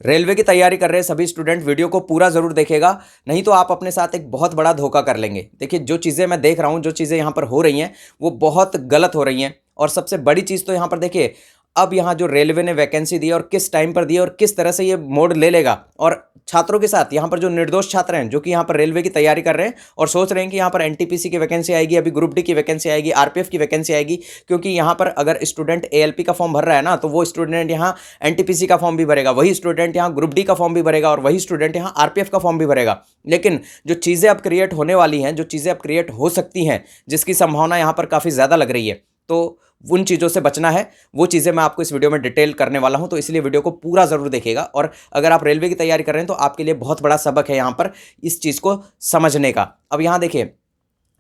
Railway की तैयारी कर रहे सभी स्टूडेंट वीडियो को पूरा ज़रूर देखेगा, नहीं तो आप अपने साथ एक बहुत बड़ा धोखा कर लेंगे। देखिए, जो चीज़ें मैं देख रहा हूँ, जो चीज़ें यहाँ पर हो रही हैं, वो बहुत गलत हो रही हैं। और सबसे बड़ी चीज़ तो यहाँ पर देखिए, अब यहाँ जो रेलवे ने वैकेंसी दी है और किस टाइम पर दी है और किस तरह से ये मोड़ ले लेगा, और छात्रों के साथ यहाँ पर जो निर्दोष छात्र हैं, जो कि यहाँ पर रेलवे की तैयारी कर रहे हैं और सोच रहे हैं कि यहाँ पर एनटीपीसी की वैकेंसी आएगी, अभी ग्रुप डी की वैकेंसी आएगी, आरपीएफ की वैकेंसी आएगी, क्योंकि यहाँ पर अगर स्टूडेंट एएलपी का फॉर्म भर रहा है ना, तो वो स्टूडेंट यहाँ एनटीपीसी का फॉर्म भी भरेगा, वही स्टूडेंट यहाँ ग्रुप डी का फॉर्म भी भरेगा और वही स्टूडेंट यहाँ आरपीएफ का फॉर्म भी भरेगा। लेकिन जो चीज़ें अब क्रिएट होने वाली हैं, जो चीज़ें अब क्रिएट हो सकती हैं, जिसकी संभावना यहाँ पर काफ़ी ज़्यादा लग रही है, तो उन चीज़ों से बचना है। वो चीज़ें मैं आपको इस वीडियो में डिटेल करने वाला हूं, तो इसलिए वीडियो को पूरा ज़रूर देखिएगा। और अगर आप रेलवे की तैयारी कर रहे हैं तो आपके लिए बहुत बड़ा सबक है यहाँ पर इस चीज़ को समझने का। अब यहाँ देखिए,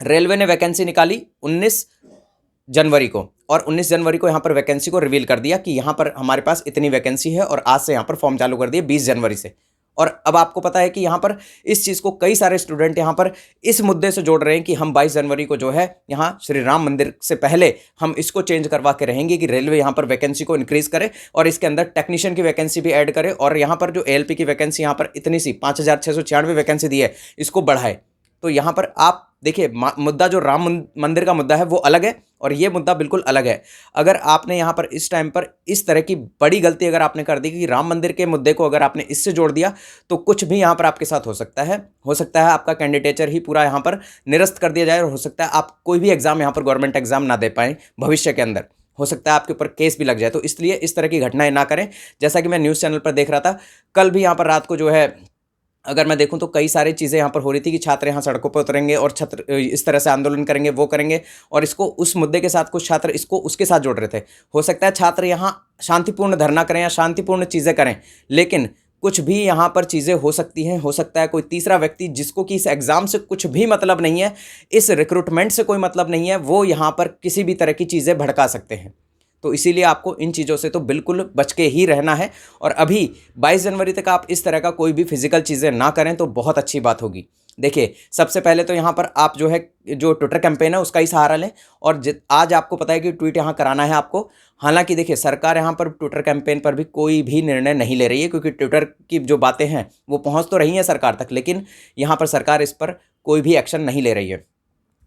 रेलवे ने वैकेंसी निकाली 19 जनवरी को, और 19 जनवरी को यहाँ पर वैकेंसी को रिवील कर दिया कि यहाँ पर हमारे पास इतनी वैकेंसी है, और आज से यहाँ पर फॉर्म चालू कर दिए 20 जनवरी से। और अब आपको पता है कि यहाँ पर इस चीज़ को कई सारे स्टूडेंट यहाँ पर इस मुद्दे से जोड़ रहे हैं कि हम 22 जनवरी को जो है यहाँ श्री राम मंदिर से पहले हम इसको चेंज करवा के रहेंगे कि रेलवे यहाँ पर वैकेंसी को इंक्रीज करे और इसके अंदर टेक्नीशियन की वैकेंसी भी ऐड करे, और यहाँ पर जो एएलपी की वैकेंसी यहाँ पर इतनी सी 5696 वैकेंसी दी है, इसको बढ़ाए। तो यहाँ पर आप देखिए, मुद्दा जो राम मंदिर का मुद्दा है वो अलग है, और ये मुद्दा बिल्कुल अलग है। अगर आपने यहाँ पर इस टाइम पर इस तरह की बड़ी गलती अगर आपने कर दी कि राम मंदिर के मुद्दे को अगर आपने इससे जोड़ दिया, तो कुछ भी यहाँ पर आपके साथ हो सकता है। हो सकता है आपका कैंडिडेचर ही पूरा यहाँ पर निरस्त कर दिया जाए, और हो सकता है आप कोई भी एग्जाम यहाँ पर गवर्नमेंट एग्जाम ना दे पाएँ भविष्य के अंदर। हो सकता है आपके ऊपर केस भी लग जाए। तो इसलिए इस तरह की घटनाएं ना करें। जैसा कि मैं न्यूज़ चैनल पर देख रहा था, कल भी यहाँ पर रात को जो है, अगर मैं देखूं तो कई सारी चीज़ें यहाँ पर हो रही थी कि छात्र यहाँ सड़कों पर उतरेंगे और छात्र इस तरह से आंदोलन करेंगे, वो करेंगे, और इसको उस मुद्दे के साथ कुछ छात्र इसको उसके साथ जोड़ रहे थे। हो सकता है छात्र यहाँ शांतिपूर्ण धरना करें या शांतिपूर्ण चीज़ें करें, लेकिन कुछ भी यहाँ पर चीज़ें हो सकती हैं। हो सकता है कोई तीसरा व्यक्ति जिसको कि इस एग्ज़ाम से कुछ भी मतलब नहीं है, इस रिक्रूटमेंट से कोई मतलब नहीं है, वो यहाँ पर किसी भी तरह की चीज़ें भड़का सकते हैं। तो इसीलिए आपको इन चीज़ों से तो बिल्कुल बच के ही रहना है। और अभी 22 जनवरी तक आप इस तरह का कोई भी फिजिकल चीज़ें ना करें तो बहुत अच्छी बात होगी। देखिए, सबसे पहले तो यहाँ पर आप जो है, जो ट्विटर कैंपेन है उसका ही सहारा लें, और आज आपको पता है कि ट्वीट यहाँ कराना है आपको। हालांकि देखिए, सरकार यहाँ पर ट्विटर कैंपेन पर भी कोई भी निर्णय नहीं ले रही है, क्योंकि ट्विटर की जो बातें हैं वो पहुँच तो रही हैं सरकार तक, लेकिन यहाँ पर सरकार इस पर कोई भी एक्शन नहीं ले रही है।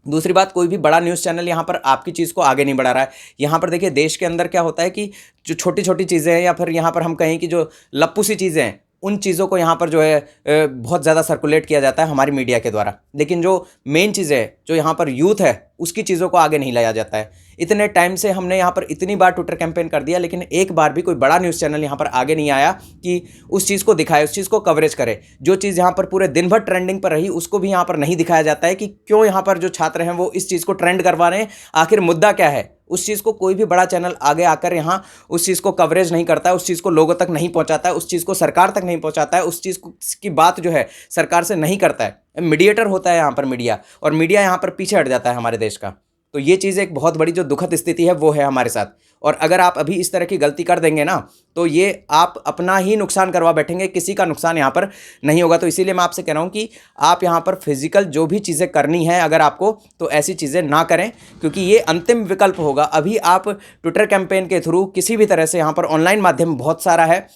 दूसरी बात, कोई भी बड़ा न्यूज़ चैनल यहाँ पर आपकी चीज़ को आगे नहीं बढ़ा रहा है। यहाँ पर देखिए, देश के अंदर क्या होता है कि जो छोटी छोटी चीज़ें हैं, या फिर यहाँ पर हम कहें कि जो लप्पू सी चीज़ें हैं, उन चीज़ों को यहाँ पर जो है बहुत ज़्यादा सर्कुलेट किया जाता है हमारी मीडिया के द्वारा। लेकिन जो मेन चीज़ें हैं, जो यहाँ पर यूथ है, उसकी चीज़ों को आगे नहीं लाया जाता है। इतने टाइम से हमने यहाँ पर इतनी बार ट्विटर कैंपेन कर दिया, लेकिन एक बार भी कोई बड़ा न्यूज़ चैनल यहाँ पर आगे नहीं आया कि उस चीज़ को दिखाए, उस चीज़ को कवरेज करे। जो चीज़ यहाँ पर पूरे दिन भर ट्रेंडिंग पर रही, उसको भी यहाँ पर नहीं दिखाया जाता है कि क्यों यहाँ पर जो छात्र हैं वो इस चीज़ को ट्रेंड करवा रहे हैं, आखिर मुद्दा क्या है। उस चीज़ को कोई भी बड़ा चैनल आगे आकर यहाँ उस चीज़ को कवरेज नहीं करता है, उस चीज़ को लोगों तक नहीं पहुँचाता है, उस चीज़ को सरकार तक नहीं पहुँचाता है, उस चीज़ की बात जो है सरकार से नहीं करता है। मीडिएटर होता है यहाँ पर मीडिया, और मीडिया यहाँ पर पीछे हट जाता है हमारे देश का। तो ये चीज़ एक बहुत बड़ी जो दुखद स्थिति है वो है हमारे साथ। और अगर आप अभी इस तरह की गलती कर देंगे ना, तो ये आप अपना ही नुकसान करवा बैठेंगे, किसी का नुकसान यहाँ पर नहीं होगा। तो इसीलिए मैं आपसे कह रहा हूँ कि आप यहाँ पर फिजिकल जो भी चीज़ें करनी है अगर आपको, तो ऐसी चीज़ें ना करें, क्योंकि ये अंतिम विकल्प होगा। अभी आप ट्विटर कैंपेन के थ्रू किसी भी तरह से, यहाँ पर ऑनलाइन माध्यम बहुत सारा है,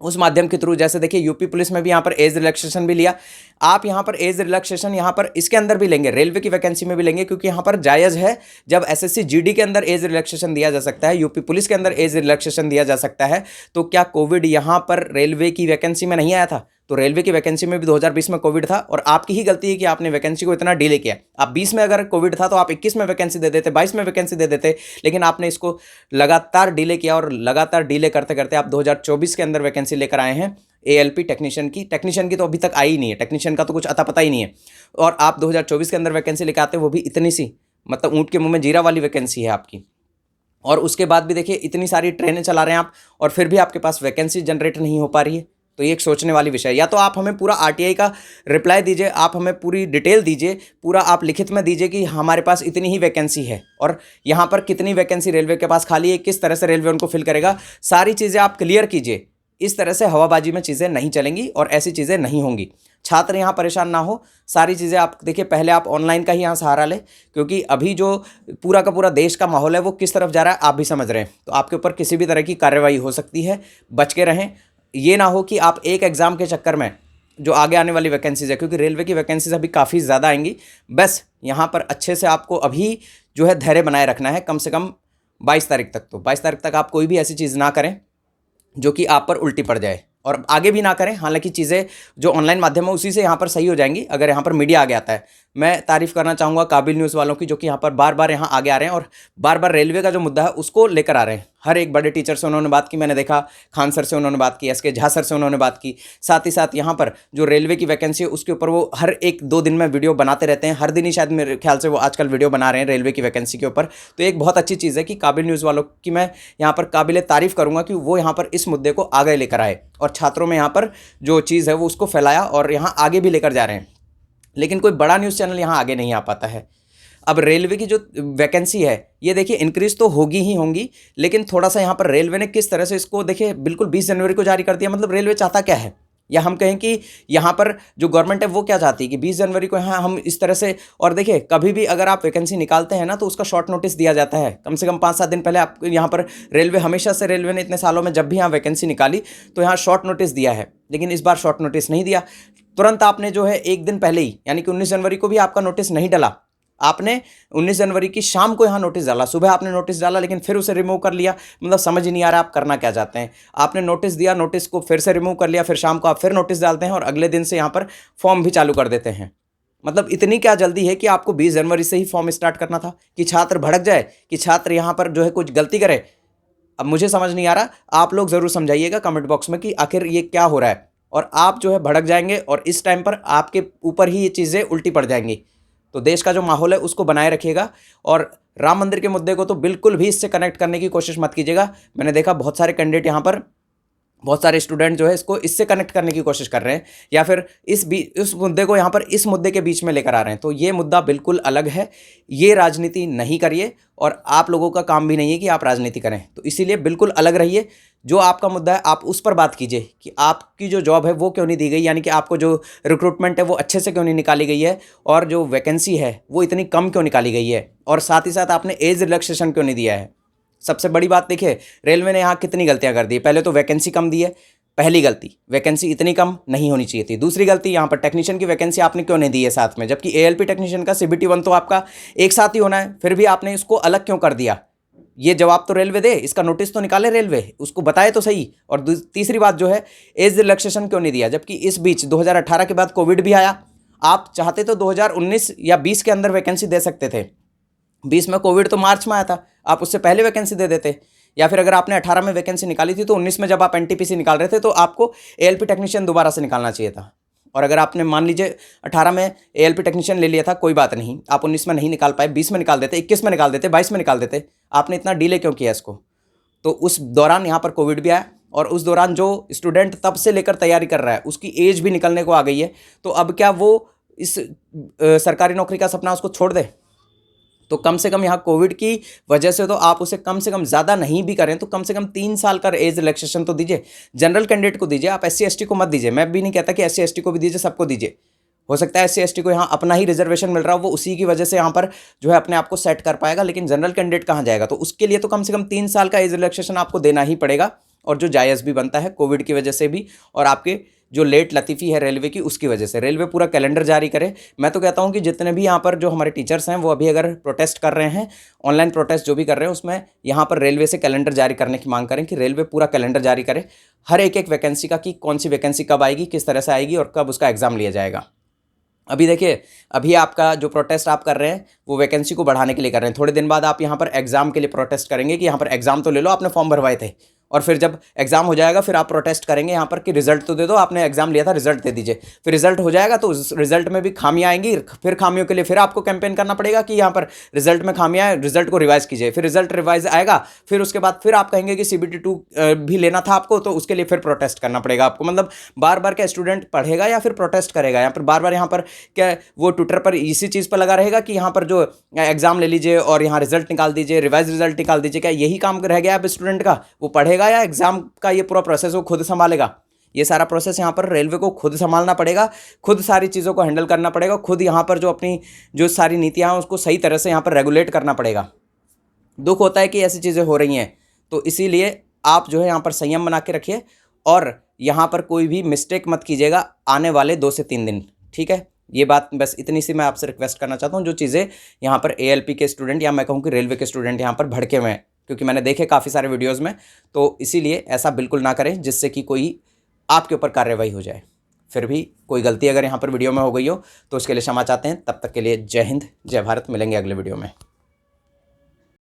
उस माध्यम के थ्रू, जैसे देखिए यूपी पुलिस में भी यहाँ पर एज रिलैक्सेशन भी लिया। आप यहाँ पर एज रिलैक्सेशन यहाँ पर इसके अंदर भी लेंगे, रेलवे की वैकेंसी में भी लेंगे, क्योंकि यहाँ पर जायज़ है। जब एसएससी जीडी के अंदर एज रिलैक्सेशन दिया जा सकता है, यूपी पुलिस के अंदर एज रिलैक्सेशन दिया जा सकता है, तो क्या कोविड यहाँ पर रेलवे की वैकेंसी में नहीं आया था? तो रेलवे की वैकेंसी में भी 2020 में कोविड था, और आपकी ही गलती है कि आपने वैकेंसी को इतना डिले किया। आप 20 में अगर कोविड था तो आप 21 में वैकेंसी दे देते, 22 में वैकेंसी दे देते, लेकिन आपने इसको लगातार डिले किया, और लगातार डिले करते करते आप 2024 के अंदर वैकेंसी लेकर आए हैं एएलपी टेक्नीशियन की तो अभी तक आई ही नहीं है, टेक्नीशियन का तो कुछ अता पता ही नहीं है। और आप 2024 के अंदर वैकेंसी लेकर आते, वो भी इतनी सी, मतलब ऊँट के मुँह में जीरा वाली वैकेंसी है आपकी। और उसके बाद भी देखिए, इतनी सारी ट्रेनें चला रहे हैं आप, और फिर भी आपके पास वैकेंसी जनरेट नहीं हो पा रही है। तो ये एक सोचने वाली विषय है। या तो आप हमें पूरा आरटीआई का रिप्लाई दीजिए, आप हमें पूरी डिटेल दीजिए, पूरा आप लिखित में दीजिए कि हमारे पास इतनी ही वैकेंसी है, और यहाँ पर कितनी वैकेंसी रेलवे के पास खाली है, किस तरह से रेलवे उनको फिल करेगा, सारी चीज़ें आप क्लियर कीजिए। इस तरह से हवाबाजी में चीज़ें नहीं चलेंगी और ऐसी चीज़ें नहीं होंगी। छात्र यहाँ परेशान ना हो, सारी चीज़ें आप देखिए, पहले आप ऑनलाइन का ही यहाँ सहारा लें, क्योंकि अभी जो पूरा का पूरा देश का माहौल है वो किस तरफ जा रहा है आप भी समझ रहे हैं। तो आपके ऊपर किसी भी तरह की कार्रवाई हो सकती है, बच के रहें। ये ना हो कि आप एक एग्ज़ाम के चक्कर में जो आगे आने वाली वैकेंसीज़ है, क्योंकि रेलवे की वैकेंसीज़ अभी काफ़ी ज़्यादा आएंगी, बस यहाँ पर अच्छे से आपको अभी जो है धैर्य बनाए रखना है कम से कम 22 तारीख तक। तो 22 तारीख तक आप कोई भी ऐसी चीज़ ना करें जो कि आप पर उल्टी पड़ जाए, और आगे भी ना करें। हालांकि चीज़ें जो ऑनलाइन माध्यम है उसी से यहाँ पर सही हो जाएंगी अगर यहाँ पर मीडिया आगे आता है। मैं तारीफ़ करना चाहूँगा काबिल न्यूज़ वालों की, जो कि यहाँ पर बार बार यहाँ आगे आ रहे हैं और बार बार रेलवे का जो मुद्दा है उसको लेकर आ रहे हैं। हर एक बड़े टीचर से उन्होंने बात की, मैंने देखा खान सर से उन्होंने बात की, एसके झा सर से उन्होंने बात की, साथ ही साथ यहाँ पर जो रेलवे की वैकेंसी है उसके ऊपर वो हर 1-2 दिन में वीडियो बनाते रहते हैं। हर दिन ही शायद मेरे ख्याल से वो आजकल वीडियो बना रहे हैं रेलवे की वैकेंसी के ऊपर। तो एक बहुत अच्छी चीज़ है कि काबिल न्यूज़ वालों की मैं यहाँ पर काबिल तारीफ़ करूँगा कि वो यहाँ पर इस मुद्दे को आगे लेकर आए और छात्रों में यहाँ पर जो चीज़ है वो उसको फैलाया और यहाँ आगे भी लेकर जा रहे हैं। लेकिन कोई बड़ा न्यूज़ चैनल यहाँ आगे नहीं आ पाता है। अब रेलवे की जो वैकेंसी है ये देखिए इंक्रीज़ तो होगी ही होंगी, लेकिन थोड़ा सा यहाँ पर रेलवे ने किस तरह से इसको देखिए बिल्कुल 20 जनवरी को जारी कर दिया। मतलब रेलवे चाहता क्या है, या हम कहें कि यहाँ पर जो गवर्नमेंट है वो क्या चाहती है कि 20 जनवरी को यहाँ हम इस तरह से। और देखिए कभी भी अगर आप वैकेंसी निकालते हैं ना तो उसका शॉर्ट नोटिस दिया जाता है, कम से कम 5-7 दिन पहले। आप यहाँ पर रेलवे हमेशा से, रेलवे ने इतने सालों में जब भी यहाँ वैकेंसी निकाली तो यहाँ शॉर्ट नोटिस दिया है, लेकिन इस बार शॉर्ट नोटिस नहीं दिया। तुरंत आपने जो है एक दिन पहले ही, यानी कि 19 जनवरी को भी आपका नोटिस नहीं डला, आपने 19 जनवरी की शाम को यहाँ नोटिस डाला। सुबह आपने नोटिस डाला लेकिन फिर उसे रिमूव कर लिया। मतलब समझ ही नहीं आ रहा आप करना क्या चाहते हैं। आपने नोटिस दिया, नोटिस को फिर से रिमूव कर लिया, फिर शाम को आप फिर नोटिस डालते हैं और अगले दिन से यहाँ पर फॉर्म भी चालू कर देते हैं। मतलब इतनी क्या जल्दी है कि आपको 20 जनवरी से ही फॉर्म स्टार्ट करना था कि छात्र भड़क जाए, कि छात्र यहाँ पर जो है कुछ गलती करे। अब मुझे समझ नहीं आ रहा, आप लोग ज़रूर समझाइएगा कमेंट बॉक्स में कि आखिर ये क्या हो रहा है। और आप जो है भड़क जाएंगे और इस टाइम पर आपके ऊपर ही ये चीज़ें उल्टी पड़ जाएंगी। तो देश का जो माहौल है उसको बनाए रखिएगा, और राम मंदिर के मुद्दे को तो बिल्कुल भी इससे कनेक्ट करने की कोशिश मत कीजिएगा। मैंने देखा बहुत सारे कैंडिडेट यहाँ पर, बहुत सारे स्टूडेंट जो है इसको इससे कनेक्ट करने की कोशिश कर रहे हैं, या फिर इस मुद्दे को यहाँ पर इस मुद्दे के बीच में लेकर आ रहे हैं। तो ये मुद्दा बिल्कुल अलग है, ये राजनीति नहीं करिए, और आप लोगों का काम भी नहीं है कि आप राजनीति करें। तो इसीलिए बिल्कुल अलग रहिए। जो आपका मुद्दा है आप उस पर बात कीजिए कि आपकी जो जॉब है वो क्यों नहीं दी गई, यानी कि आपको जो रिक्रूटमेंट है वो अच्छे से क्यों नहीं निकाली गई है, और जो वैकेंसी है वो इतनी कम क्यों निकाली गई है, और साथ ही साथ आपने एज रिलैक्सेशन क्यों नहीं दिया है। सबसे बड़ी बात देखिए, रेलवे ने यहाँ कितनी गलतियाँ कर दी। पहले तो वैकेंसी कम दी है, पहली गलती, वैकेंसी इतनी कम नहीं होनी चाहिए थी। दूसरी गलती, यहाँ पर टेक्नीशियन की वैकेंसी आपने क्यों नहीं दी है साथ में, जबकि एएलपी टेक्नीशियन का CBT 1 तो आपका एक साथ ही होना है, फिर भी आपने इसको अलग क्यों कर दिया। ये जवाब तो रेलवे दे, इसका नोटिस तो निकाले रेलवे, उसको बताए तो सही। और तीसरी बात जो है, एज रिलैक्सेशन क्यों नहीं दिया, जबकि इस बीच 2018 के बाद कोविड भी आया। आप चाहते तो 2019 या 20 के अंदर वैकेंसी दे सकते थे। 20 में कोविड तो मार्च में आया था, आप उससे पहले वैकेंसी दे देते। या फिर अगर आपने 18 में वैकेंसी निकाली थी तो 19 में जब आप NTPC निकाल रहे थे तो आपको ALP टेक्नीशियन दोबारा से निकालना चाहिए था। और अगर आपने मान लीजिए 18 में ALP टेक्नीशियन ले लिया था, कोई बात नहीं, आप 19 में नहीं निकाल पाए, 20 में निकाल देते, 21 में निकाल देते, 22 में निकाल देते। आपने इतना डिले क्यों किया इसको। तो उस दौरान यहाँ पर कोविड भी आया, और उस दौरान जो स्टूडेंट तब से लेकर तैयारी कर रहा है उसकी एज भी निकलने को आ गई है। तो अब क्या वो इस सरकारी नौकरी का सपना उसको छोड़ दे। तो कम से कम यहाँ कोविड की वजह से तो आप उसे कम से कम ज़्यादा नहीं भी करें तो कम से कम 3 साल का एज रिलैक्सेशन तो दीजिए। जनरल कैंडिडेट को दीजिए, आप SC ST को मत दीजिए। मैं भी नहीं कहता कि SC ST को भी दीजिए, सबको दीजिए। हो सकता है SC ST को यहाँ अपना ही रिजर्वेशन मिल रहा हो, वो उसी की वजह से यहाँ पर जो है अपने आप को सेट कर पाएगा, लेकिन जनरल कैंडिडेट कहाँ जाएगा। तो उसके लिए तो कम से कम 3 साल का एज रिलैक्सेशन आपको देना ही पड़ेगा, और जो जायज़ भी बनता है कोविड की वजह से भी, और आपके जो लेट लतीफ़ी है रेलवे की उसकी वजह से। रेलवे पूरा कैलेंडर जारी करे। मैं तो कहता हूं कि जितने भी यहाँ पर जो हमारे टीचर्स हैं वो अभी अगर प्रोटेस्ट कर रहे हैं, ऑनलाइन प्रोटेस्ट जो भी कर रहे हैं, उसमें यहाँ पर रेलवे से कैलेंडर जारी करने की मांग करें कि रेलवे पूरा कैलेंडर जारी करे हर एक वैकेंसी का, कि कौन सी वैकेंसी कब आएगी, किस तरह से आएगी और कब उसका एग्ज़ाम लिया जाएगा। अभी देखिए, अभी आपका जो प्रोटेस्ट आप कर रहे हैं वो वैकेंसी को बढ़ाने के लिए कर रहे हैं। थोड़े दिन बाद आप यहाँ पर एग्ज़ाम के लिए प्रोटेस्ट करेंगे कि यहाँ पर एग्ज़ाम तो ले लो, आपने फॉर्म भरवाए थे। और फिर जब एग्ज़ाम हो जाएगा फिर आप प्रोटेस्ट करेंगे यहाँ पर कि रिजल्ट तो दे दो, आपने एग्ज़ाम लिया था, रिजल्ट दे दीजिए। फिर रिजल्ट हो जाएगा तो उस रिजल्ट में भी खामियाँ आएंगी, फिर खामियों के लिए फिर आपको कैंपेन करना पड़ेगा कि यहाँ पर रिजल्ट में खामियाँ हैं, रिजल्ट को रिवाइज़ कीजिए। फिर रिजल्ट रिवाइज आएगा, फिर उसके बाद फिर आप कहेंगे कि CBT 2 भी लेना था आपको, तो उसके लिए फिर प्रोटेस्ट करना पड़ेगा आपको। मतलब बार बार क्या स्टूडेंट पढ़ेगा या फिर प्रोटेस्ट करेगा। यहाँ पर बार बार यहाँ पर क्या वो ट्विटर पर इसी चीज़ पर लगा रहेगा कि यहाँ पर जो एग्ज़ाम ले लीजिए और यहाँ रिजल्ट निकाल दीजिए, रिवाइज रिजल्ट निकाल दीजिए। क्या यही काम रह गया अब स्टूडेंट का? वो पढ़ेगा या एग्ज़ाम का ये पूरा प्रोसेस वो खुद संभालेगा? ये सारा प्रोसेस यहाँ पर रेलवे को खुद संभालना पड़ेगा, खुद सारी चीज़ों को हैंडल करना पड़ेगा, खुद यहाँ पर जो अपनी जो सारी नीतियाँ हैं उसको सही तरह से यहाँ पर रेगुलेट करना पड़ेगा। दुख होता है कि ऐसी चीज़ें हो रही हैं, तो इसीलिए आप जो है यहाँ पर संयम बना के रखिए। और यहाँ पर कोई भी मिस्टेक मत कीजिएगा आने वाले 2 से 3 दिन, ठीक है। ये बात बस इतनी सी मैं आपसे रिक्वेस्ट करना चाहता हूँ। जो चीज़ें यहाँ पर ALP के स्टूडेंट या मैं कहूँ कि रेलवे के स्टूडेंट यहाँ पर भड़के हुए हैं, क्योंकि मैंने देखे काफ़ी सारे वीडियोज़ में, तो इसीलिए ऐसा बिल्कुल ना करें जिससे कि कोई आपके ऊपर कार्रवाई हो जाए। फिर भी कोई गलती अगर यहाँ पर वीडियो में हो गई हो तो उसके लिए क्षमा चाहते हैं। तब तक के लिए जय हिंद, जय भारत। मिलेंगे अगले वीडियो में।